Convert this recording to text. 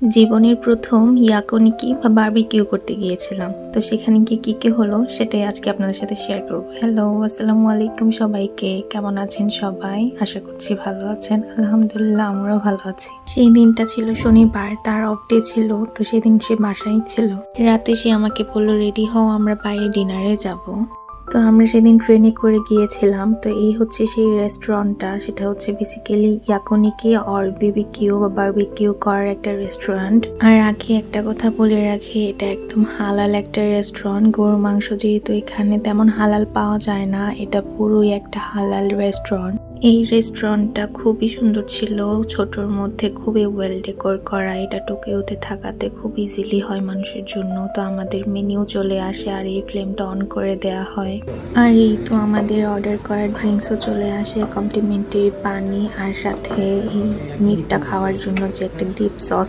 জীবনের প্রথম ইয়াকনিকি বা বারবিকিউ করতে গিয়েছিলাম। তো সেখানে গিয়ে কি হলো সেটাই আজকে আপনাদের সাথে শেয়ার করব। হ্যালো, আসসালামু আলাইকুম সবাইকে। কেমন আছেন সবাই? আশা করছি ভালো আছেন। আলহামদুলিল্লাহ আমরাও ভালো আছি। সেই দিনটা ছিল শনিবার, তার অফ ডে ছিল। তো সেদিন সে বাসায় ছিল। রাতে সে আমাকে বলল রেডি হও, আমরা বাইরে ডিনারে যাব। তো আমরা সেদিন ট্রেনে করে গিয়েছিলাম। তো এই হচ্ছে সেই রেস্টুরেন্টটা, সেটা হচ্ছে বেসিক্যালি ইয়াকনিকি অর বিবিকিউ বা বারবিকিউ করার একটা রেস্টুরেন্ট। আর আগে একটা কথা বলে রাখি, এটা একদম হালাল একটা রেস্টুরেন্ট। গরুর মাংস যেহেতু এখানে তেমন হালাল পাওয়া যায় না, এটা পুরোই একটা হালাল রেস্টুরেন্ট। এই রেস্টুরেন্টটা খুবই সুন্দর ছিল, ছোটর মধ্যে খুবই ওয়েল ডেকোর করা। এটা টোকিওতে থাকাতে খুব ইজিলি হয় মানুষের জন্য। তো আমাদের মেনিউ চলে আসে আর এই ফ্লেমটা অন করে দেয়া হয়। আর এই তো আমাদের অর্ডার করা ড্রিঙ্কসও চলে আসে, কমপ্লিমেন্টারি পানি আর সাথে এই মিটটা খাওয়ার জন্য যে একটা ডিপ সস